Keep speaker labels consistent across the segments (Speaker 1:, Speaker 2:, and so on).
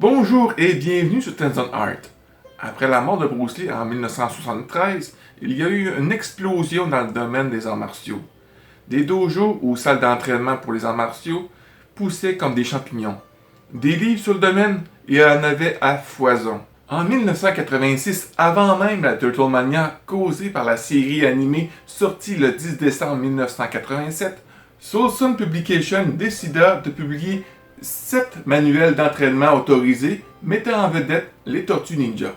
Speaker 1: Bonjour et bienvenue sur Tenzon Art. Après la mort de Bruce Lee en 1973, il y a eu une explosion dans le domaine des arts martiaux. Des dojos ou salles d'entraînement pour les arts martiaux poussaient comme des champignons. Des livres sur le domaine, il y en avait à foison. En 1986, avant même la Turtlemania causée par la série animée sortie le 10 décembre 1987, Soul Sun Publication décida de publier 7 manuels d'entraînement autorisés mettant en vedette les tortues ninja.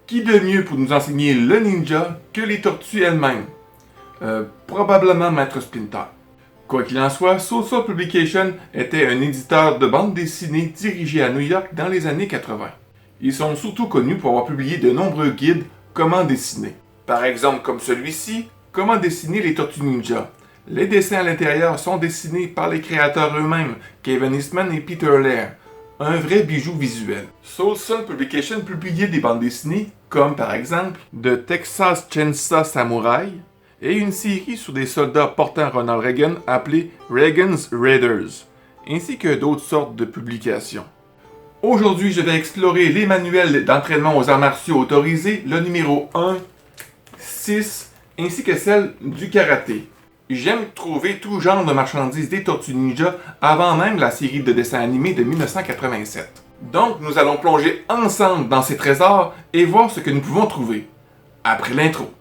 Speaker 1: Qui de mieux pour nous enseigner le ninja que les tortues elles-mêmes? Probablement Maître Splinter. Quoi qu'il en soit, Soul Sun Publication était un éditeur de bande dessinée dirigé à New York dans les années 80. Ils sont surtout connus pour avoir publié de nombreux guides comment dessiner. Par exemple comme celui-ci, Comment dessiner les tortues ninja. Les dessins à l'intérieur sont dessinés par les créateurs eux-mêmes, Kevin Eastman et Peter Laird. Un vrai bijou visuel. Soul Sun Publication publiait des bandes dessinées, comme par exemple The Texas Chainsaw Samurai, et une série sur des soldats portant Ronald Reagan appelée Reagan's Raiders, ainsi que d'autres sortes de publications. Aujourd'hui, je vais explorer les manuels d'entraînement aux arts martiaux autorisés, le numéro 1, 6, ainsi que celle du karaté. J'aime trouver tout genre de marchandises des Tortues Ninja avant même la série de dessins animés de 1987. Donc, nous allons plonger ensemble dans ces trésors et voir ce que nous pouvons trouver. Après l'intro.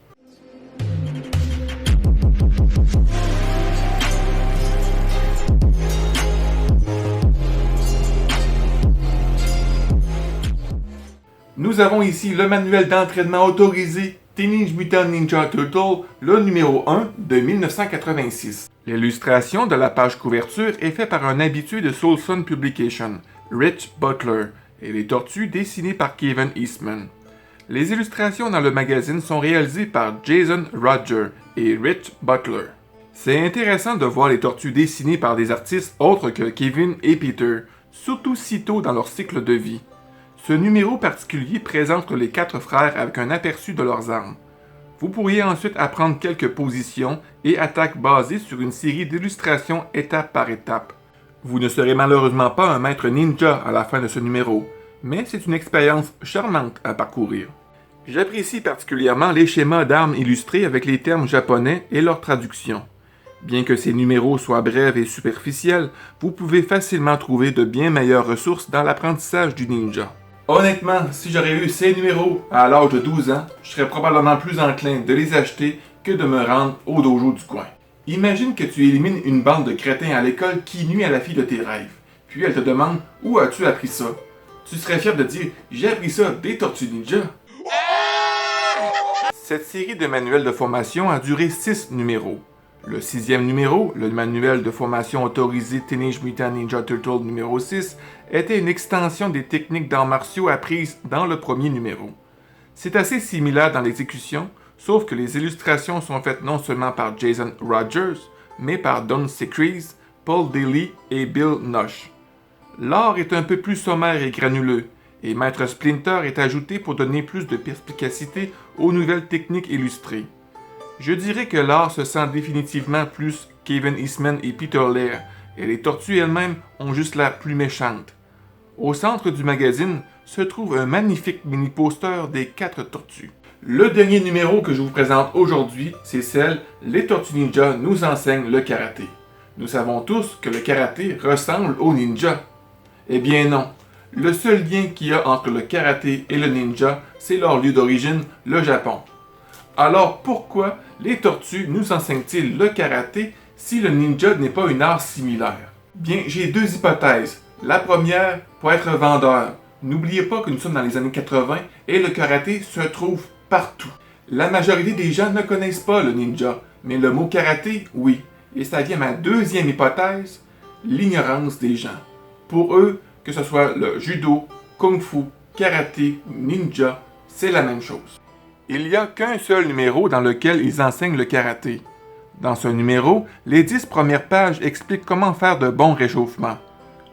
Speaker 1: Nous avons ici le manuel d'entraînement autorisé Teenage Mutant Ninja Turtle, le numéro 1 de 1986. L'illustration de la page couverture est faite par un habitué de Soul Sun Publication, Rich Butler, et les tortues dessinées par Kevin Eastman. Les illustrations dans le magazine sont réalisées par Jason Roger et Rich Butler. C'est intéressant de voir les tortues dessinées par des artistes autres que Kevin et Peter, surtout si tôt dans leur cycle de vie. Ce numéro particulier présente les 4 frères avec un aperçu de leurs armes. Vous pourriez ensuite apprendre quelques positions et attaques basées sur une série d'illustrations étape par étape. Vous ne serez malheureusement pas un maître ninja à la fin de ce numéro, mais c'est une expérience charmante à parcourir. J'apprécie particulièrement les schémas d'armes illustrés avec les termes japonais et leur traduction. Bien que ces numéros soient brefs et superficiels, vous pouvez facilement trouver de bien meilleures ressources dans l'apprentissage du ninja. Honnêtement, si j'aurais eu ces numéros à l'âge de 12 ans, je serais probablement plus enclin de les acheter que de me rendre au dojo du coin. Imagine que tu élimines une bande de crétins à l'école qui nuit à la fille de tes rêves. Puis elle te demande « Où as-tu appris ça? » Tu serais fier de dire « J'ai appris ça des Tortues Ninja. » Cette série de manuels de formation a duré 6 numéros. Le 6e numéro, le manuel de formation autorisé Teenage Mutant Ninja Turtle numéro 6, était une extension des techniques d'arts martiaux apprises dans le premier numéro. C'est assez similaire dans l'exécution, sauf que les illustrations sont faites non seulement par Jason Rogers, mais par Don Secrees, Paul Daly et Bill Nosh. L'art est un peu plus sommaire et granuleux, et Maître Splinter est ajouté pour donner plus de perspicacité aux nouvelles techniques illustrées. Je dirais que l'art se sent définitivement plus Kevin Eastman et Peter Laird, et les tortues elles-mêmes ont juste l'air plus méchantes. Au centre du magazine se trouve un magnifique mini-poster des 4 tortues. Le dernier numéro que je vous présente aujourd'hui, c'est celle « Les Tortues Ninja nous enseignent le karaté ». Nous savons tous que le karaté ressemble au ninja. Eh bien non, le seul lien qu'il y a entre le karaté et le ninja, c'est leur lieu d'origine, le Japon. Alors pourquoi les tortues nous enseignent-ils le karaté si le ninja n'est pas une art similaire? Bien, j'ai 2 hypothèses. La première, pour être vendeur. N'oubliez pas que nous sommes dans les années 80 et le karaté se trouve partout. La majorité des gens ne connaissent pas le ninja, mais le mot karaté, oui. Et ça vient ma 2e hypothèse, l'ignorance des gens. Pour eux, que ce soit le judo, kung-fu, karaté ou ninja, c'est la même chose. Il n'y a qu'un seul numéro dans lequel ils enseignent le karaté. Dans ce numéro, les 10 premières pages expliquent comment faire de bons réchauffements.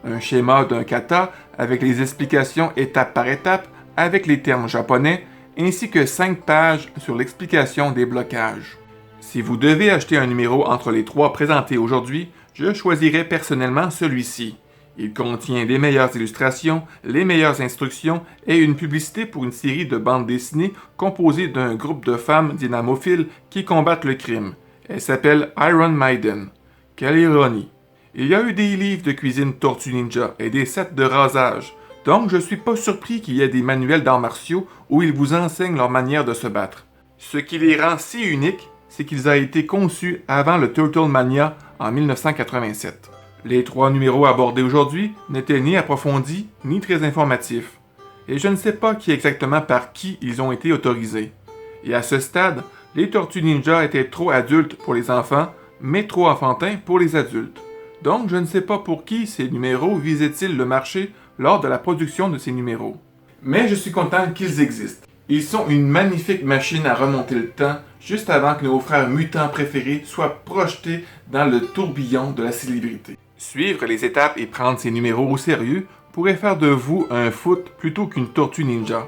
Speaker 1: Un schéma d'un kata avec les explications étape par étape avec les termes japonais, ainsi que 5 pages sur l'explication des blocages. Si vous devez acheter un numéro entre les 3 présentés aujourd'hui, je choisirais personnellement celui-ci. Il contient les meilleures illustrations, les meilleures instructions et une publicité pour une série de bandes dessinées composée d'un groupe de femmes dynamophiles qui combattent le crime. Elle s'appelle Iron Maiden. Quelle ironie! Il y a eu des livres de cuisine Tortue Ninja et des sets de rasage, donc je suis pas surpris qu'il y ait des manuels d'arts martiaux où ils vous enseignent leur manière de se battre. Ce qui les rend si uniques, c'est qu'ils ont été conçus avant le Turtle Mania en 1987. Les 3 numéros abordés aujourd'hui n'étaient ni approfondis ni très informatifs, et je ne sais pas exactement par qui ils ont été autorisés. Et à ce stade, les Tortues Ninja étaient trop adultes pour les enfants, mais trop enfantins pour les adultes. Donc je ne sais pas pour qui ces numéros visaient-ils le marché lors de la production de ces numéros. Mais je suis content qu'ils existent. Ils sont une magnifique machine à remonter le temps juste avant que nos frères mutants préférés soient projetés dans le tourbillon de la célébrité. Suivre les étapes et prendre ces numéros au sérieux pourrait faire de vous un foot plutôt qu'une tortue ninja.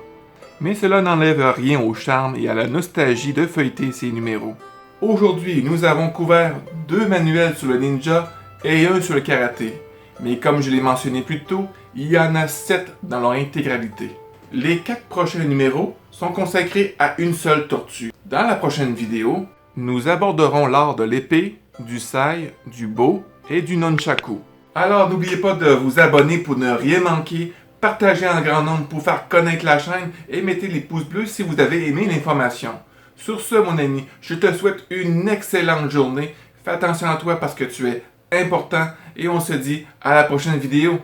Speaker 1: Mais cela n'enlève rien au charme et à la nostalgie de feuilleter ces numéros. Aujourd'hui, nous avons couvert 2 manuels sur le ninja et 1 sur le karaté. Mais comme je l'ai mentionné plus tôt, il y en a 7 dans leur intégralité. Les 4 prochains numéros sont consacrés à une seule tortue. Dans la prochaine vidéo, nous aborderons l'art de l'épée, du sai, du bo et du nunchaku. Alors n'oubliez pas de vous abonner pour ne rien manquer, partagez en grand nombre pour faire connaître la chaîne et mettez les pouces bleus si vous avez aimé l'information. Sur ce mon ami, je te souhaite une excellente journée, fais attention à toi parce que tu es important et on se dit à la prochaine vidéo.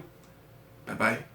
Speaker 1: Bye bye.